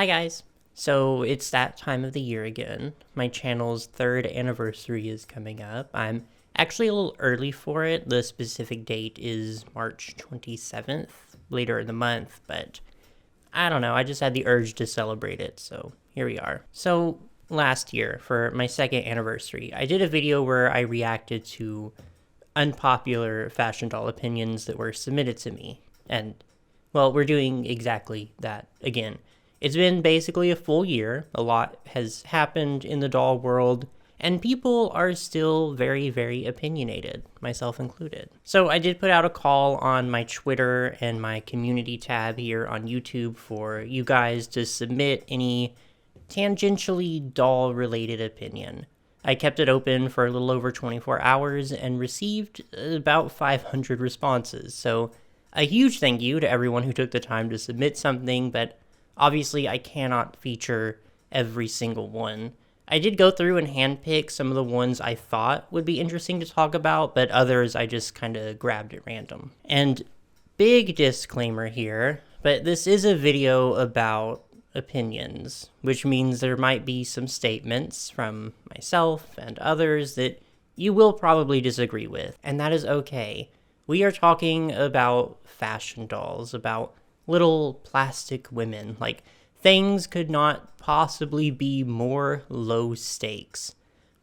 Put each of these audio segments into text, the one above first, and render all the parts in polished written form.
Hi guys! So it's that time of the year again. My channel's 3rd anniversary is coming up. I'm actually a little early for it. The specific date is March 27th, later in the month, but I don't know, I just had the urge to celebrate it, so here we are. So last year, for my 2nd anniversary, I did a video where I reacted to unpopular fashion doll opinions that were submitted to me, and well, we're doing exactly that again. It's been basically a full year. A lot has happened in the doll world, and people are still very, very opinionated, myself included. So I did put out a call on my Twitter and my community tab here on YouTube for you guys to submit any tangentially doll-related opinion. I kept it open for a little over 24 hours and received about 500 responses, so a huge thank you to everyone who took the time to submit something, but obviously I cannot feature every single one. I did go through and handpick some of the ones I thought would be interesting to talk about, but others I just kind of grabbed at random. And big disclaimer here, but this is a video about opinions, which means there might be some statements from myself and others that you will probably disagree with, and that is okay. We are talking about fashion dolls, about little plastic women. Like, things could not possibly be more low stakes.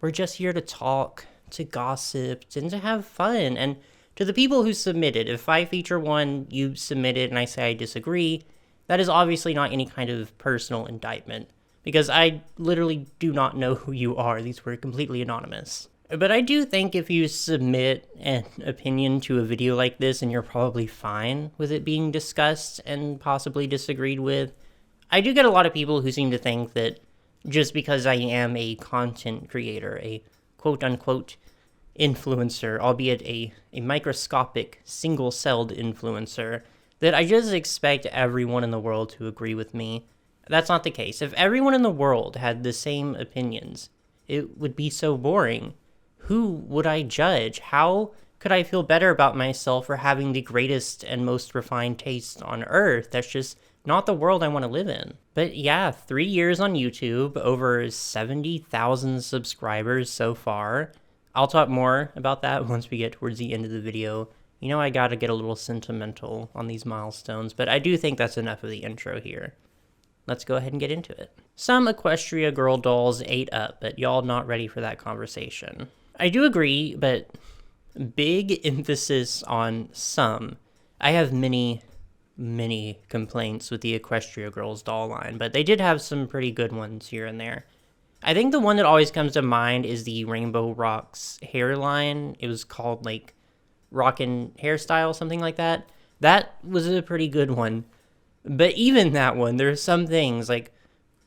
We're just here to talk, to gossip, and to have fun. And to the people who submitted, if I feature one, you submit it, and I say I disagree, that is obviously not any kind of personal indictment, because I literally do not know who you are. These were completely anonymous. But I do think if you submit an opinion to a video like this and you're probably fine with it being discussed and possibly disagreed with, I do get a lot of people who seem to think that just because I am a content creator, a quote-unquote influencer, albeit a microscopic, single-celled influencer, that I just expect everyone in the world to agree with me. That's not the case. If everyone in the world had the same opinions, it would be so boring. Who would I judge? How could I feel better about myself for having the greatest and most refined taste on earth? That's just not the world I want to live in. But yeah, 3 years on YouTube, over 70,000 subscribers so far. I'll talk more about that once we get towards the end of the video. You know, I gotta get a little sentimental on these milestones, but I do think that's enough of the intro here. Let's go ahead and get into it. Some Equestria girl dolls ate up, but y'all not ready for that conversation. I do agree, but big emphasis on some. I have many complaints with the Equestria Girls doll line, but they did have some pretty good ones here and there. I think the one that always comes to mind is the Rainbow Rocks hairline. It was called, like, Rockin' Hairstyle, something like that. That was a pretty good one. But even that one, there's some things, like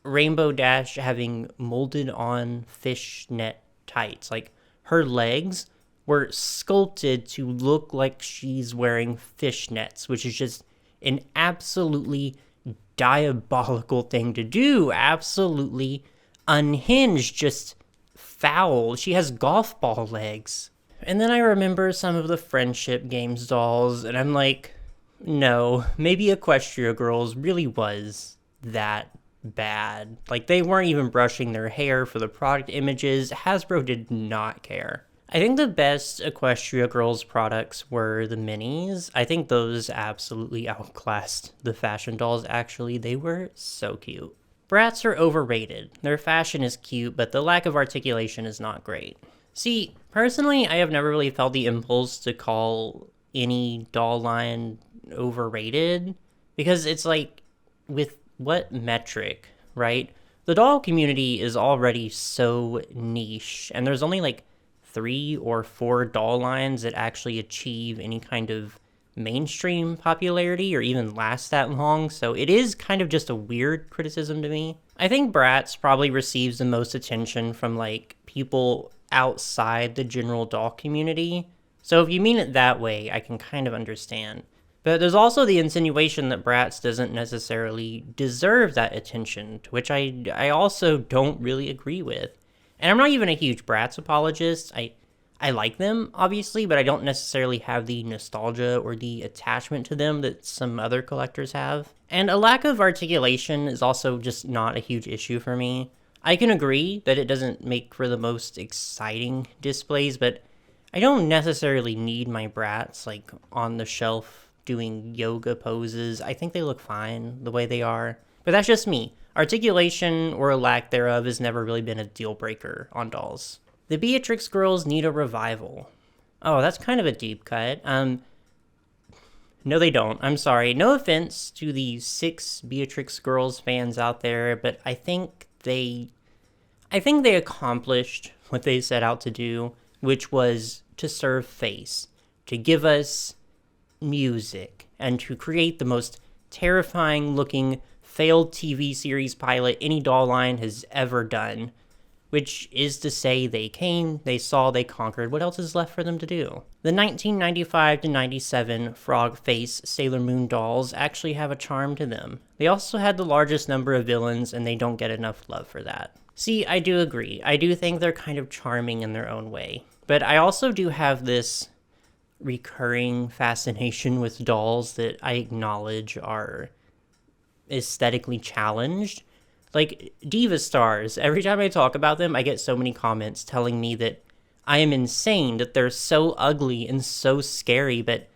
Rainbow Dash having molded on fishnet tights. Like, her legs were sculpted to look like she's wearing fishnets, which is just an absolutely diabolical thing to do. Absolutely unhinged, just foul. She has golf ball legs. And then I remember some of the Friendship Games dolls, and I'm like, no, maybe Equestria Girls really was that bad. Like, they weren't even brushing their hair for the product images. Hasbro did not care. I think the best Equestria Girls products were the minis. I think those absolutely outclassed the fashion dolls, actually. They were so cute. Brats are overrated. Their fashion is cute, but the lack of articulation is not great. See, personally, I have never really felt the impulse to call any doll line overrated, because it's like, with what metric, right? The doll community is already so niche, and there's only like 3 or 4 doll lines that actually achieve any kind of mainstream popularity or even last that long, so it is kind of just a weird criticism to me. I think Bratz probably receives the most attention from, like, people outside the general doll community, so if you mean it that way, I can kind of understand. But there's also the insinuation that Bratz doesn't necessarily deserve that attention, to which I also don't really agree with. And I'm not even a huge Bratz apologist. I I like them, obviously, but I don't necessarily have the nostalgia or the attachment to them that some other collectors have. And a lack of articulation is also just not a huge issue for me. I can agree that it doesn't make for the most exciting displays, but I don't necessarily need my brats like on the shelf doing yoga poses. I think they look fine the way they are. But that's just me. Articulation or a lack thereof has never really been a deal breaker on dolls. The Beatrix girls need a revival. Oh, that's kind of a deep cut. No, they don't. I'm sorry. No offense to the 6 Beatrix girls fans out there, but I think they accomplished what they set out to do, which was to serve face, to give us music, and to create the most terrifying looking failed TV series pilot any doll line has ever done. Which is to say, they came, they saw, they conquered. What else is left for them to do? The 1995 to 97 Frog Face Sailor Moon dolls actually have a charm to them. They also had the largest number of villains, and they don't get enough love for that. See, I do agree. I do think they're kind of charming in their own way. But I also do have this recurring fascination with dolls that I acknowledge are aesthetically challenged. Like, Diva Stars, every time I talk about them, I get so many comments telling me that I am insane, that they're so ugly and so scary, but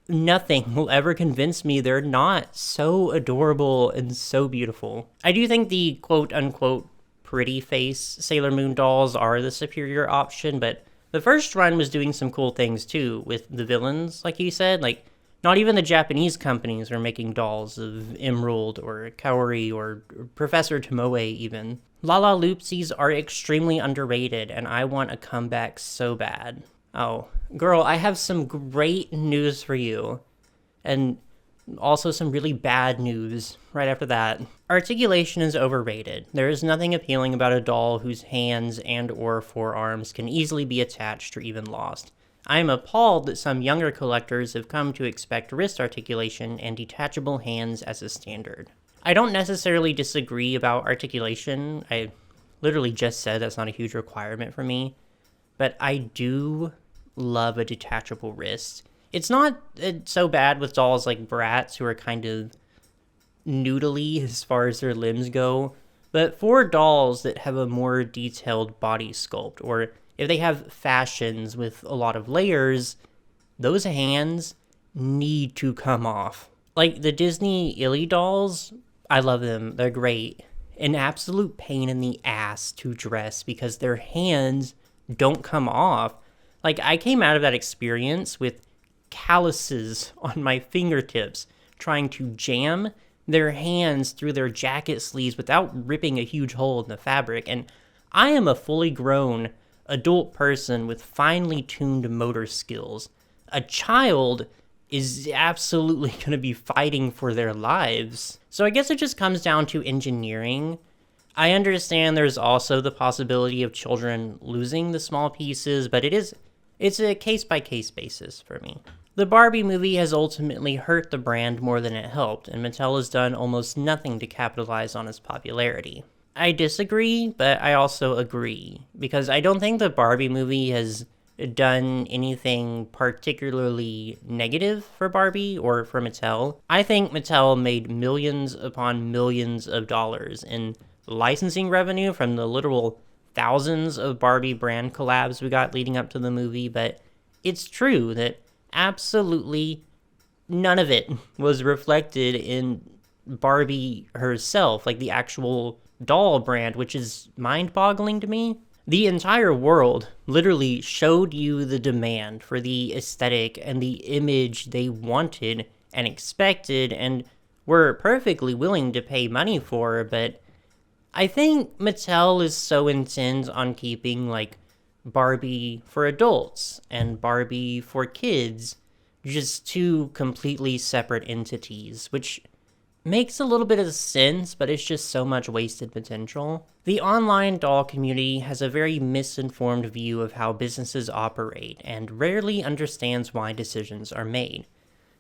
nothing will ever convince me they're not so adorable and so beautiful. I do think the quote-unquote pretty face Sailor Moon dolls are the superior option, but the first run was doing some cool things too with the villains, like you said. Like, not even the Japanese companies are making dolls of Emerald or Kaori or Professor Tomoe even. Lala Loopsies are extremely underrated, and I want a comeback so bad. Oh, girl, I have some great news for you. And also some really bad news right after that. Articulation is overrated. There is nothing appealing about a doll whose hands and or forearms can easily be attached or even lost. I am appalled that some younger collectors have come to expect wrist articulation and detachable hands as a standard. I don't necessarily disagree about articulation. I literally just said that's not a huge requirement for me. But I do love a detachable wrist. It's not so bad with dolls like Bratz, who are kind of noodly as far as their limbs go. But for dolls that have a more detailed body sculpt, or if they have fashions with a lot of layers, those hands need to come off. Like the Disney Illy dolls, I love them. They're great. An absolute pain in the ass to dress because their hands don't come off. Like, I came out of that experience with calluses on my fingertips trying to jam their hands through their jacket sleeves without ripping a huge hole in the fabric. And I am a fully grown adult person with finely tuned motor skills. A child is absolutely going to be fighting for their lives. So I guess it just comes down to engineering. I understand there's also the possibility of children losing the small pieces, but it's a case-by-case basis for me. The Barbie movie has ultimately hurt the brand more than it helped, and Mattel has done almost nothing to capitalize on its popularity. I disagree, but I also agree, because I don't think the Barbie movie has done anything particularly negative for Barbie or for Mattel. I think Mattel made millions upon millions of dollars in licensing revenue from the literal thousands of Barbie brand collabs we got leading up to the movie, but it's true that absolutely none of it was reflected in Barbie herself, like the actual doll brand, which is mind-boggling to me. The entire world literally showed you the demand for the aesthetic and the image they wanted and expected and were perfectly willing to pay money for, but I think Mattel is so intent on keeping, like, Barbie for adults and Barbie for kids just two completely separate entities, which makes a little bit of sense, but it's just so much wasted potential. The online doll community has a very misinformed view of how businesses operate and rarely understands why decisions are made.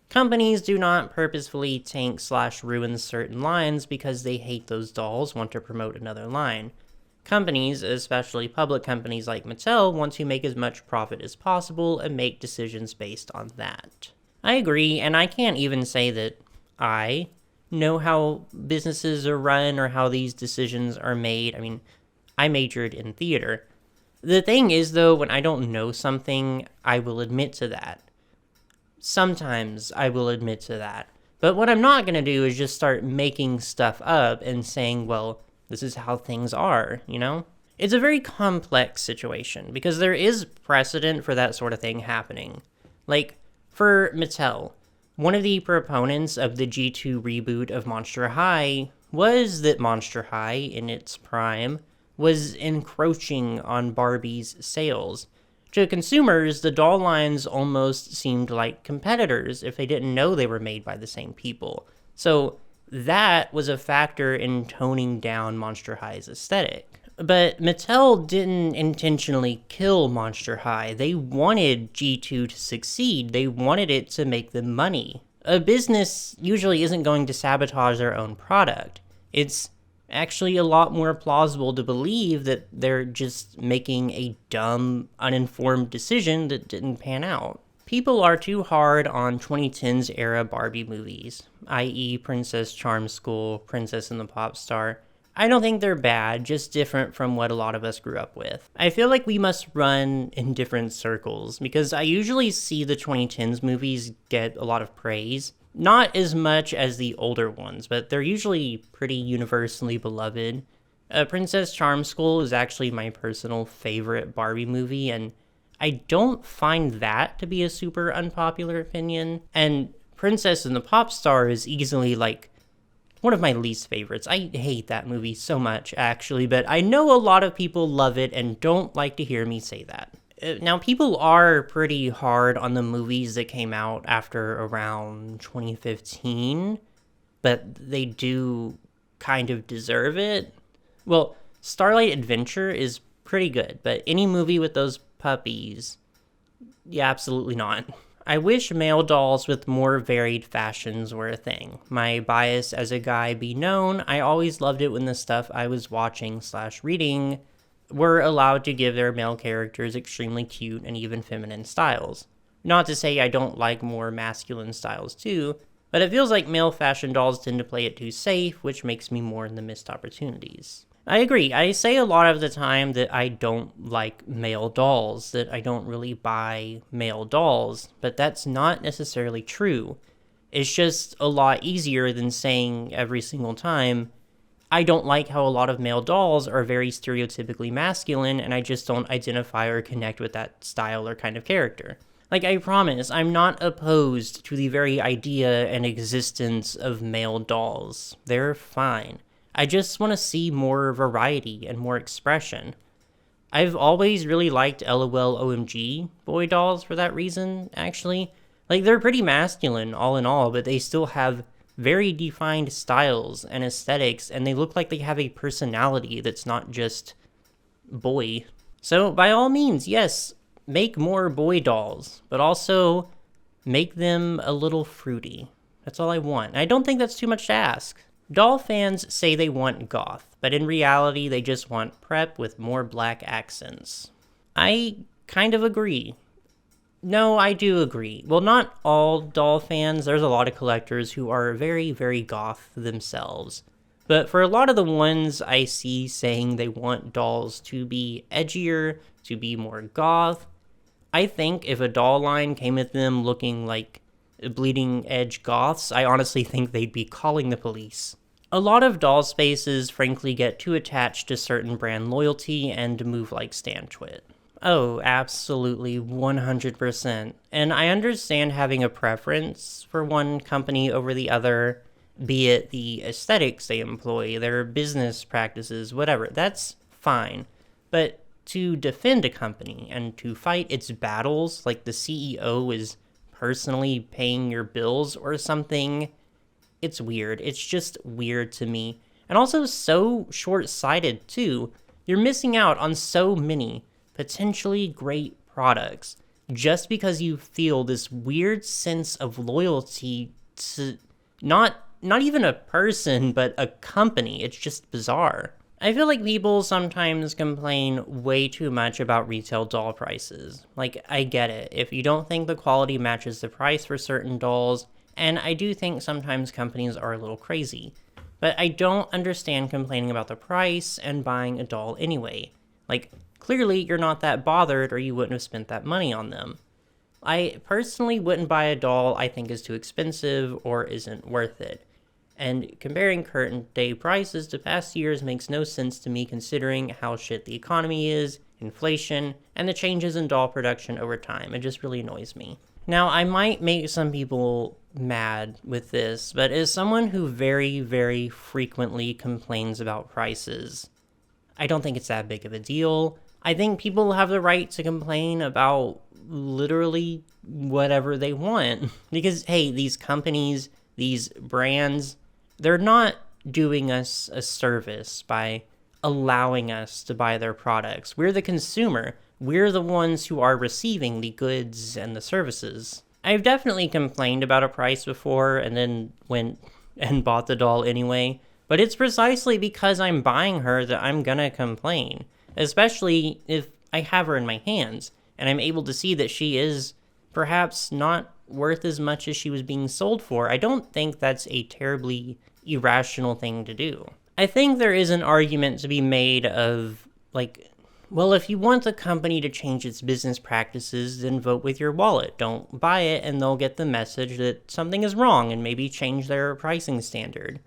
Companies do not purposefully tank/ruin certain lines because they hate those dolls, want to promote another line. Companies, especially public companies like Mattel, want to make as much profit as possible and make decisions based on that. I agree, and I can't even say that I know how businesses are run or how these decisions are made. I mean, I majored in theater. The thing is, though, when I don't know something, I will admit to that. Sometimes I will admit to that. But what I'm not going to do is just start making stuff up and saying, well, this is how things are, you know? It's a very complex situation because there is precedent for that sort of thing happening. Like, for Mattel, one of the proponents of the G2 reboot of Monster High was that Monster High, in its prime, was encroaching on Barbie's sales. To consumers, the doll lines almost seemed like competitors if they didn't know they were made by the same people. So that was a factor in toning down Monster High's aesthetic. But Mattel didn't intentionally kill Monster High. They wanted G2 to succeed. They wanted it to make them money. A business usually isn't going to sabotage their own product. It's actually a lot more plausible to believe that they're just making a dumb, uninformed decision that didn't pan out. People are too hard on 2010s era Barbie movies, i.e. Princess Charm School, Princess and the Pop Star. I don't think they're bad, just different from what a lot of us grew up with. I feel like we must run in different circles, because I usually see the 2010s movies get a lot of praise. Not as much as the older ones, but they're usually pretty universally beloved. Princess Charm School is actually my personal favorite Barbie movie, and I don't find that to be a super unpopular opinion. And Princess and the Pop Star is easily, like, one of my least favorites. I hate that movie so much, actually, but I know a lot of people love it and don't like to hear me say that. Now, people are pretty hard on the movies that came out after around 2015, but they do kind of deserve it. Well, Starlight Adventure is pretty good, but any movie with those puppies, yeah, absolutely not. I wish male dolls with more varied fashions were a thing. My bias as a guy be known, I always loved it when the stuff I was watching/reading were allowed to give their male characters extremely cute and even feminine styles. Not to say I don't like more masculine styles too, but it feels like male fashion dolls tend to play it too safe, which makes me mourn the missed opportunities. I agree, I say a lot of the time that I don't like male dolls, that I don't really buy male dolls, but that's not necessarily true. It's just a lot easier than saying every single time, I don't like how a lot of male dolls are very stereotypically masculine, and I just don't identify or connect with that style or kind of character. Like, I promise, I'm not opposed to the very idea and existence of male dolls. They're fine. I just want to see more variety and more expression. I've always really liked LOL OMG boy dolls for that reason, actually. Like, they're pretty masculine, all in all, but they still have very defined styles and aesthetics, and they look like they have a personality that's not just boy. So, by all means, yes, make more boy dolls, but also make them a little fruity. That's all I want. And I don't think that's too much to ask. Doll fans say they want goth, but in reality, they just want prep with more black accents. I kind of agree. No, I do agree. Well, not all doll fans. There's a lot of collectors who are very, very goth themselves. But for a lot of the ones I see saying they want dolls to be edgier, to be more goth, I think if a doll line came at them looking like bleeding edge goths, I honestly think they'd be calling the police. A lot of doll spaces frankly get too attached to certain brand loyalty and move like Stan Twit. Oh, absolutely, 100%. And I understand having a preference for one company over the other, be it the aesthetics they employ, their business practices, whatever. That's fine. But to defend a company and to fight its battles like the CEO is personally paying your bills or something, it's weird. It's just weird to me. And also so short-sighted, too. You're missing out on so many potentially great products just because you feel this weird sense of loyalty to not even a person, but a company. It's just bizarre. I feel like people sometimes complain way too much about retail doll prices. Like, I get it. If you don't think the quality matches the price for certain dolls, and I do think sometimes companies are a little crazy, but I don't understand complaining about the price and buying a doll anyway. Like, clearly you're not that bothered or you wouldn't have spent that money on them. I personally wouldn't buy a doll I think is too expensive or isn't worth it. And comparing current day prices to past years makes no sense to me considering how shit the economy is, inflation, and the changes in doll production over time. It just really annoys me. Now, I might make some people mad with this, but as someone who very, very frequently complains about prices, I don't think it's that big of a deal. I think people have the right to complain about literally whatever they want. Because, hey, these companies, these brands, they're not doing us a service by allowing us to buy their products. We're the consumer. We're the ones who are receiving the goods and the services. I've definitely complained about a price before and then went and bought the doll anyway, but it's precisely because I'm buying her that I'm gonna complain, especially if I have her in my hands and I'm able to see that she is perhaps not worth as much as she was being sold for. I don't think that's a terribly irrational thing to do. I think there is an argument to be made of, like, well, if you want the company to change its business practices, then vote with your wallet. Don't buy it, and they'll get the message that something is wrong and maybe change their pricing standard.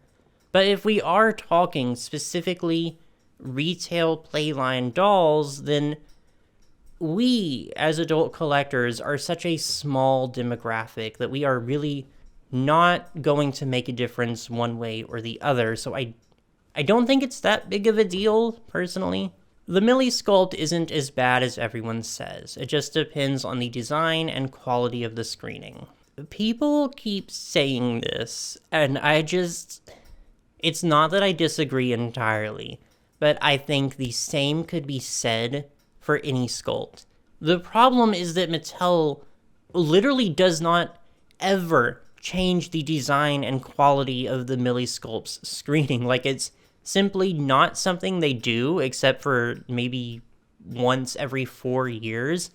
But if we are talking specifically retail playline dolls, then we, as adult collectors, are such a small demographic that we are really not going to make a difference one way or the other. So I don't think it's that big of a deal, personally. The Millie sculpt isn't as bad as everyone says. It just depends on the design and quality of the screening. People keep saying this, and it's not that I disagree entirely, but I think the same could be said for any sculpt. The problem is that Mattel literally does not ever change the design and quality of the Millie sculpt's screening. Like, it's simply not something they do, except for maybe once every 4 years.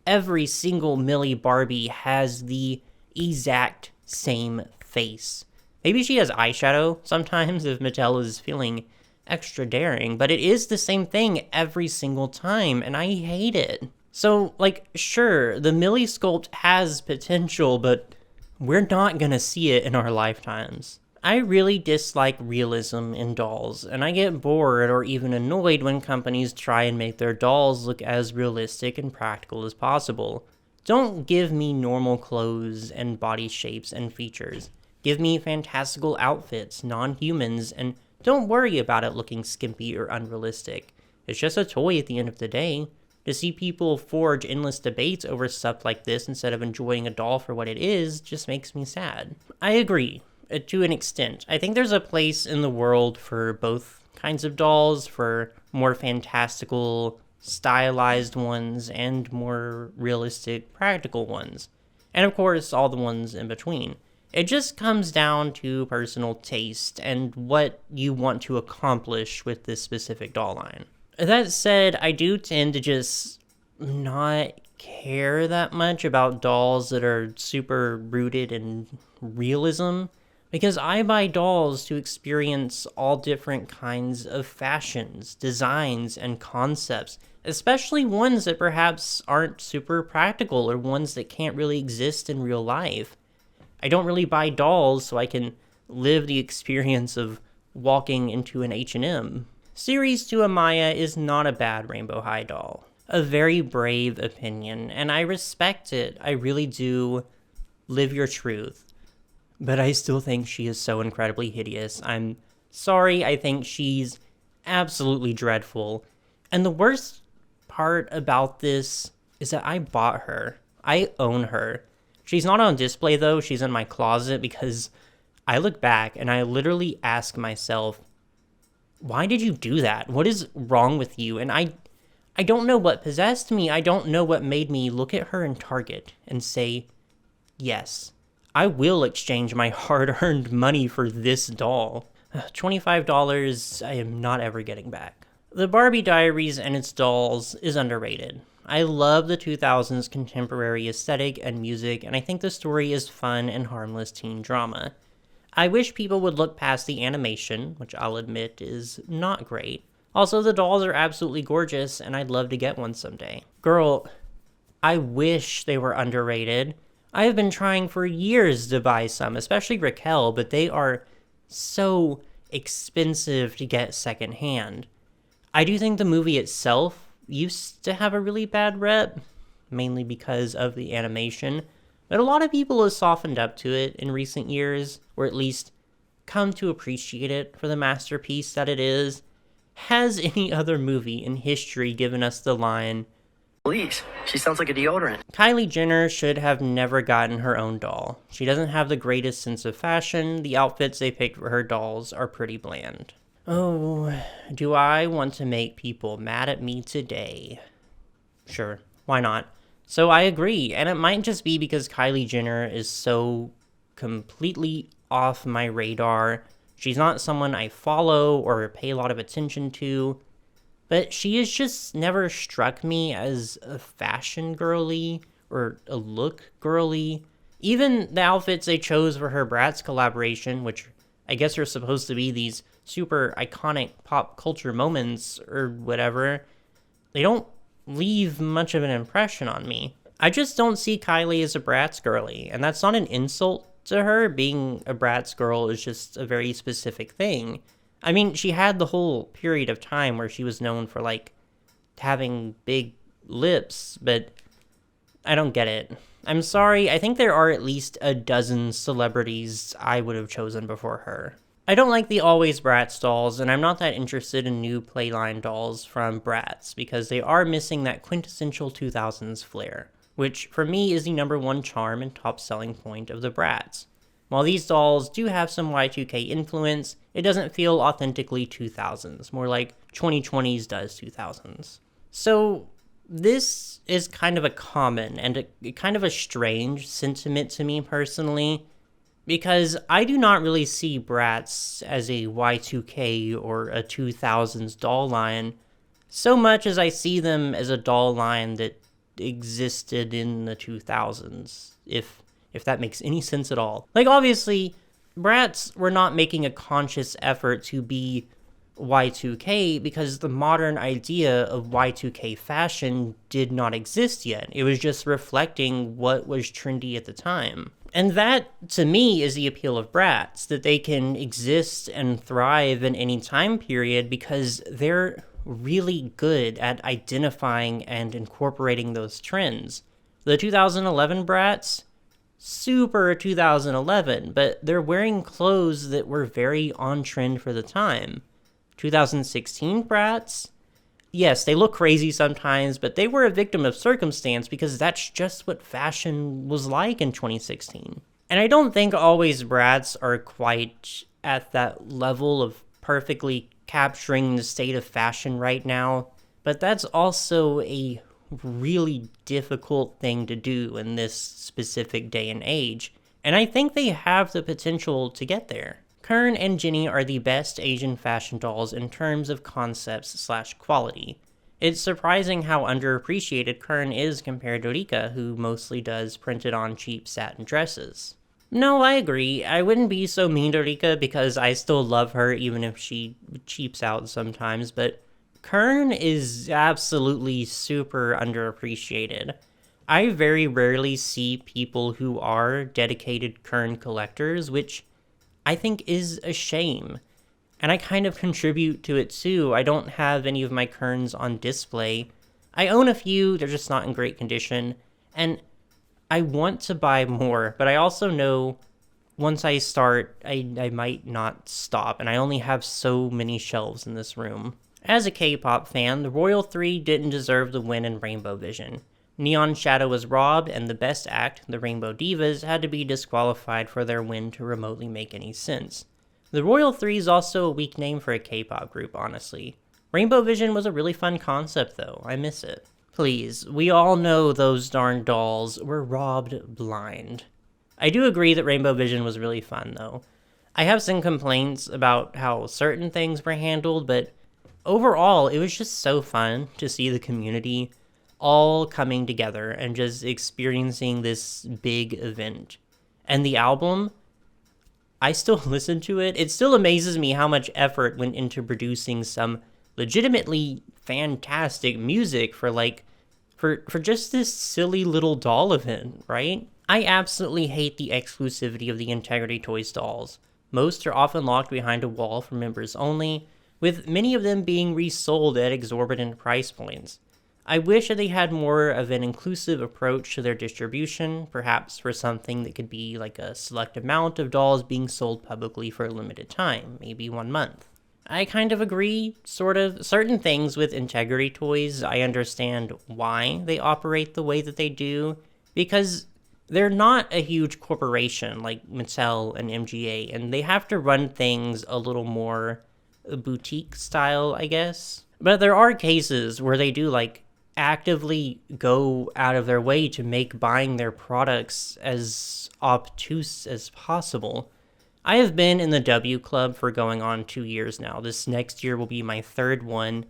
Every single Millie Barbie has the exact same face. Maybe she has eyeshadow sometimes if Mattel is feeling extra daring, but it is the same thing every single time, and I hate it. So, like, sure, the Millie sculpt has potential, but we're not gonna see it in our lifetimes. I really dislike realism in dolls, and I get bored or even annoyed when companies try and make their dolls look as realistic and practical as possible. Don't give me normal clothes and body shapes and features. Give me fantastical outfits, non-humans, and don't worry about it looking skimpy or unrealistic. It's just a toy at the end of the day. To see people forge endless debates over stuff like this instead of enjoying a doll for what it is just makes me sad. I agree. To an extent. I think there's a place in the world for both kinds of dolls, for more fantastical, stylized ones, and more realistic, practical ones. And of course, all the ones in between. It just comes down to personal taste and what you want to accomplish with this specific doll line. That said, I do tend to just not care that much about dolls that are super rooted in realism. Because I buy dolls to experience all different kinds of fashions, designs, and concepts, especially ones that perhaps aren't super practical or ones that can't really exist in real life. I don't really buy dolls so I can live the experience of walking into an H&M. Series 2 Amaya is not a bad Rainbow High doll. A very brave opinion, and I respect it. I really do. Live your truth. But I still think she is so incredibly hideous. I'm sorry, I think she's absolutely dreadful. And the worst part about this is that I bought her. I own her. She's not on display though, she's in my closet because I look back and I literally ask myself, why did you do that? What is wrong with you? And I don't know what possessed me. I don't know what made me look at her in Target and say, yes, I will exchange my hard-earned money for this doll. $25 I am not ever getting back. The Barbie Diaries and its dolls is underrated. I love the 2000s contemporary aesthetic and music, and I think the story is fun and harmless teen drama. I wish people would look past the animation, which I'll admit is not great. Also, the dolls are absolutely gorgeous, and I'd love to get one someday. Girl, I wish they were underrated. I have been trying for years to buy some, especially Raquel, but they are so expensive to get secondhand. I do think the movie itself used to have a really bad rep, mainly because of the animation, but a lot of people have softened up to it in recent years, or at least come to appreciate it for the masterpiece that it is. Has any other movie in history given us the line, Please, she sounds like a deodorant. Kylie Jenner should have never gotten her own doll. She doesn't have the greatest sense of fashion. The outfits they picked for her dolls are pretty bland. Oh, do I want to make people mad at me today? Sure, why not? So I agree, and it might just be because Kylie Jenner is so completely off my radar. She's not someone I follow or pay a lot of attention to. But she has just never struck me as a fashion girly or a look girly. Even the outfits they chose for her Bratz collaboration, which I guess are supposed to be these super iconic pop culture moments or whatever, they don't leave much of an impression on me. I just don't see Kylie as a Bratz girly, and that's not an insult to her. Being a Bratz girl is just a very specific thing. I mean, she had the whole period of time where she was known for, like, having big lips, but I don't get it. I'm sorry, I think there are at least a dozen celebrities I would have chosen before her. I don't like the Always Bratz dolls, and I'm not that interested in new Playline dolls from Bratz, because they are missing that quintessential 2000s flair, which for me is the #1 charm and top selling point of the Bratz. While these dolls do have some Y2K influence, it doesn't feel authentically 2000s, more like 2020s does 2000s. So this is kind of a common and kind of a strange sentiment to me personally, because I do not really see Bratz as a Y2K or a 2000s doll line, so much as I see them as a doll line that existed in the 2000s, if that makes any sense at all. Like, obviously, Bratz were not making a conscious effort to be Y2K because the modern idea of Y2K fashion did not exist yet. It was just reflecting what was trendy at the time. And that, to me, is the appeal of Bratz, that they can exist and thrive in any time period because they're really good at identifying and incorporating those trends. The 2011 Bratz, super 2011, but they're wearing clothes that were very on trend for the time. 2016 Bratz, yes, they look crazy sometimes, but they were a victim of circumstance because that's just what fashion was like in 2016. And I don't think Always Bratz are quite at that level of perfectly capturing the state of fashion right now, but that's also a really difficult thing to do in this specific day and age, and I think they have the potential to get there. Kern and Jenny are the best Asian fashion dolls in terms of concepts/quality. It's surprising how underappreciated Kern is compared to Rika, who mostly does printed on cheap satin dresses. No, I agree. I wouldn't be so mean to Rika because I still love her even if she cheaps out sometimes, but Kern is absolutely super underappreciated. I very rarely see people who are dedicated Kern collectors, which I think is a shame. And I kind of contribute to it too. I don't have any of my Kerns on display. I own a few, they're just not in great condition, and I want to buy more, but I also know once I start, I might not stop, and I only have so many shelves in this room. As a K-pop fan, the Royal Three didn't deserve the win in Rainbow Vision. Neon Shadow was robbed, and the best act, the Rainbow Divas, had to be disqualified for their win to remotely make any sense. The Royal Three is also a weak name for a K-pop group, honestly. Rainbow Vision was a really fun concept, though. I miss it. Please, we all know those darn dolls were robbed blind. I do agree that Rainbow Vision was really fun, though. I have some complaints about how certain things were handled, but overall, it was just so fun to see the community all coming together and just experiencing this big event. And the album, I still listen to it. It still amazes me how much effort went into producing some legitimately fantastic music for for just this silly little doll event, right? I absolutely hate the exclusivity of the Integrity Toys dolls. Most are often locked behind a wall for members only, with many of them being resold at exorbitant price points. I wish that they had more of an inclusive approach to their distribution, perhaps for something that could be like a select amount of dolls being sold publicly for a limited time, maybe 1 month. I kind of agree, sort of. Certain things with Integrity Toys, I understand why they operate the way that they do, because they're not a huge corporation like Mattel and MGA, and they have to run things a little more boutique style, I guess. But there are cases where they do actively go out of their way to make buying their products as obtuse as possible. I have been in the W Club for going on 2 years now. This next year will be my third one,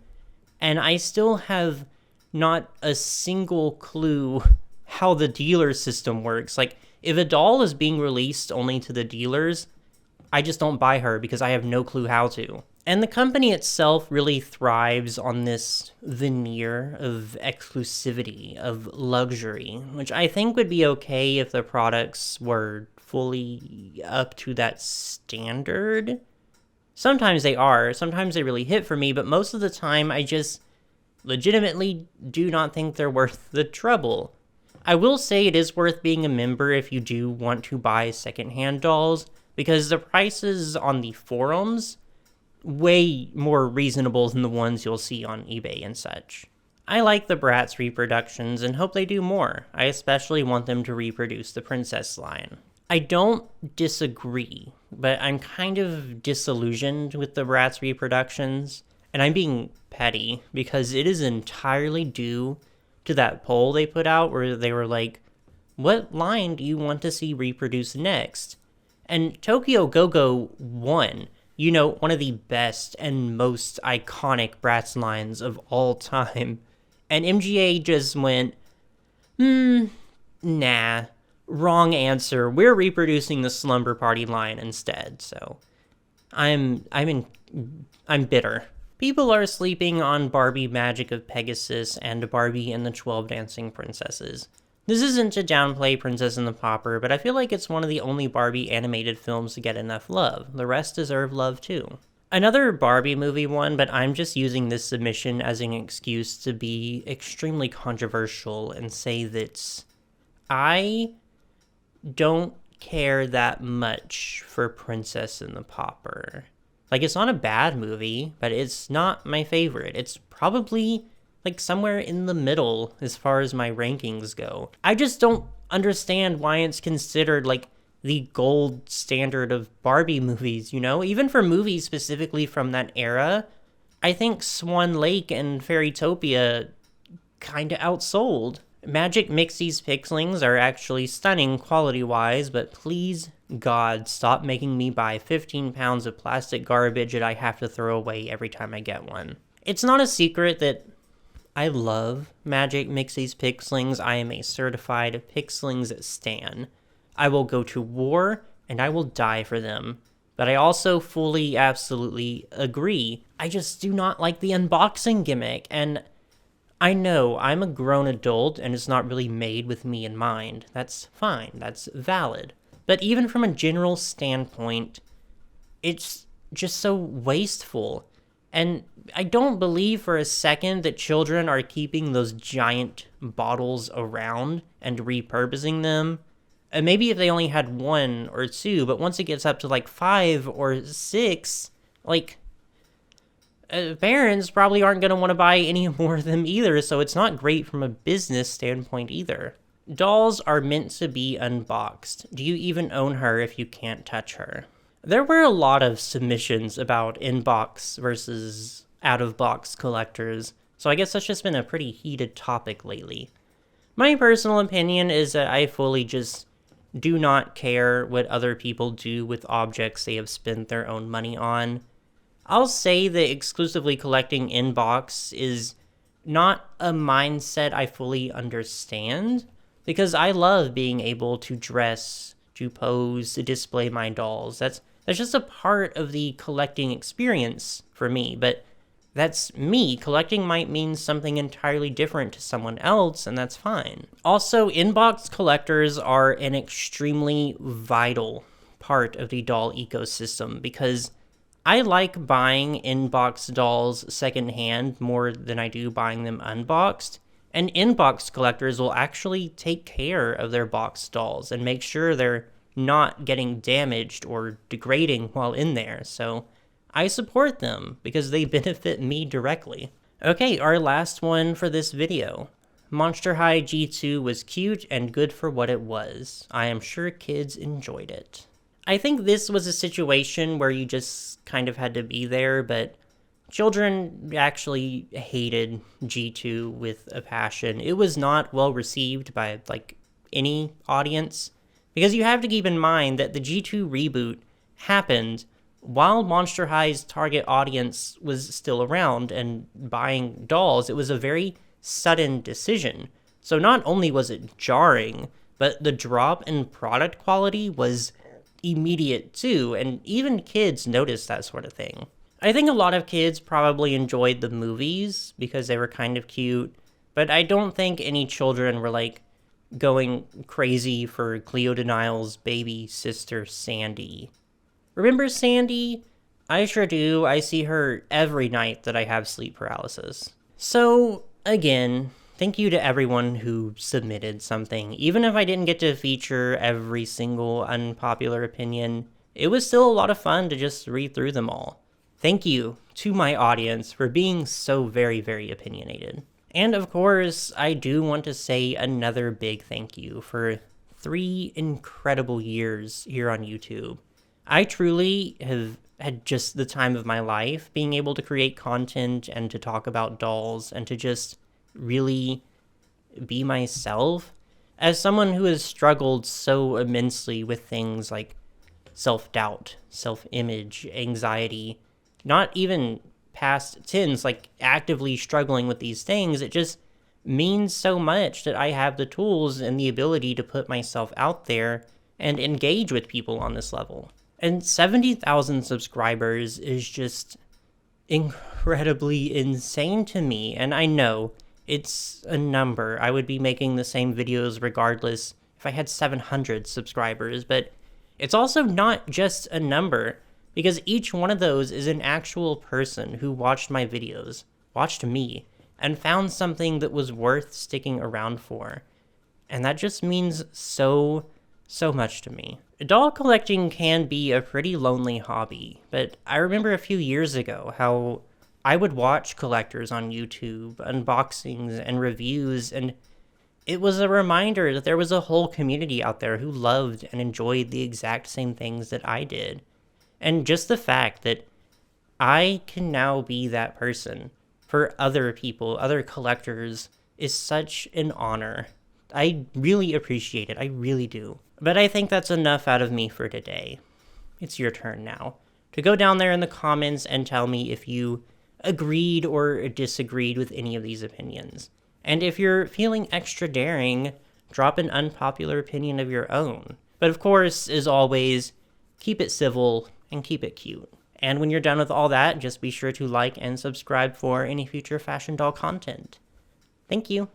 and I still have not a single clue how the dealer system works. Like, if a doll is being released only to the dealers, I just don't buy her because I have no clue how to. And the company itself really thrives on this veneer of exclusivity, of luxury, which I think would be okay if the products were fully up to that standard. Sometimes they are, sometimes they really hit for me, but most of the time I just legitimately do not think they're worth the trouble. I will say it is worth being a member if you do want to buy secondhand dolls, because the prices on the forums way more reasonable than the ones you'll see on eBay and such. I like the Bratz reproductions and hope they do more. I especially want them to reproduce the princess line. I don't disagree, but I'm kind of disillusioned with the Bratz reproductions, and I'm being petty because it is entirely due to that poll they put out where they were like, what line do you want to see reproduced next? And Tokyo Go-Go won. You know, one of the best and most iconic Bratz lines of all time. And MGA just went, nah, wrong answer. We're reproducing the Slumber Party line instead. So I'm bitter. People are sleeping on Barbie Magic of Pegasus and Barbie and the 12 Dancing Princesses. This isn't to downplay Princess and the Pauper, but I feel like it's one of the only Barbie animated films to get enough love. The rest deserve love too. Another Barbie movie one, but I'm just using this submission as an excuse to be extremely controversial and say that I don't care that much for Princess and the Pauper. Like, it's not a bad movie, but it's not my favorite. It's probably somewhere in the middle as far as my rankings go. I just don't understand why it's considered the gold standard of Barbie movies, you know? Even for movies specifically from that era, I think Swan Lake and Fairytopia kinda outsold. Magic Mixie's Pixlings are actually stunning quality-wise, but please, God, stop making me buy 15 pounds of plastic garbage that I have to throw away every time I get one. It's not a secret that I love Magic Mixie's Pixlings. I am a certified Pixlings stan. I will go to war, and I will die for them. But I also fully, absolutely agree. I just do not like the unboxing gimmick, and I know I'm a grown adult, and it's not really made with me in mind. That's fine, that's valid. But even from a general standpoint, it's just so wasteful. And I don't believe for a second that children are keeping those giant bottles around and repurposing them. And maybe if they only had 1 or 2, but once it gets up to 5 or 6, parents probably aren't going to want to buy any more of them either, so it's not great from a business standpoint either. Dolls are meant to be unboxed. Do you even own her if you can't touch her? There were a lot of submissions about in-box versus out-of-box collectors, so I guess that's just been a pretty heated topic lately. My personal opinion is that I fully just do not care what other people do with objects they have spent their own money on. I'll say that exclusively collecting inbox is not a mindset I fully understand, because I love being able to dress, to pose, to display my dolls. That's just a part of the collecting experience for me, but that's me. Collecting might mean something entirely different to someone else, and that's fine. Also, inbox collectors are an extremely vital part of the doll ecosystem, because I like buying inbox dolls secondhand more than I do buying them unboxed. And inbox collectors will actually take care of their box dolls and make sure they're not getting damaged or degrading while in there. So I support them because they benefit me directly. Okay, our last one for this video. Monster High G2 was cute and good for what it was. I am sure kids enjoyed it. I think this was a situation where you just kind of had to be there, but children actually hated G2 with a passion. It was not well received by, any audience, because you have to keep in mind that the G2 reboot happened while Monster High's target audience was still around and buying dolls. It was a very sudden decision. So not only was it jarring, but the drop in product quality was immediate too, and even kids noticed that sort of thing. I think a lot of kids probably enjoyed the movies because they were kind of cute, but I don't think any children were going crazy for Cleo Denial's baby sister Sandy. Remember Sandy? I sure do. I see her every night that I have sleep paralysis. So, again, thank you to everyone who submitted something. Even if I didn't get to feature every single unpopular opinion, it was still a lot of fun to just read through them all. Thank you to my audience for being so very, very opinionated. And of course, I do want to say another big thank you for 3 incredible years here on YouTube. I truly have had just the time of my life being able to create content and to talk about dolls and to just really be myself. As someone who has struggled so immensely with things like self-doubt, self-image, anxiety, not even past tense, actively struggling with these things, it just means so much that I have the tools and the ability to put myself out there and engage with people on this level. And 70,000 subscribers is just incredibly insane to me, and I know it's a number. I would be making the same videos regardless if I had 700 subscribers, but it's also not just a number, because each one of those is an actual person who watched my videos, watched me, and found something that was worth sticking around for. And that just means so much to me. Doll collecting can be a pretty lonely hobby, but I remember a few years ago how I would watch collectors on YouTube, unboxings and reviews, and it was a reminder that there was a whole community out there who loved and enjoyed the exact same things that I did. And just the fact that I can now be that person for other people, other collectors, is such an honor. I really appreciate it. I really do. But I think that's enough out of me for today. It's your turn now to go down there in the comments and tell me if you agreed or disagreed with any of these opinions. And if you're feeling extra daring, drop an unpopular opinion of your own. But of course, as always, keep it civil and keep it cute. And when you're done with all that, just be sure to like and subscribe for any future fashion doll content. Thank you.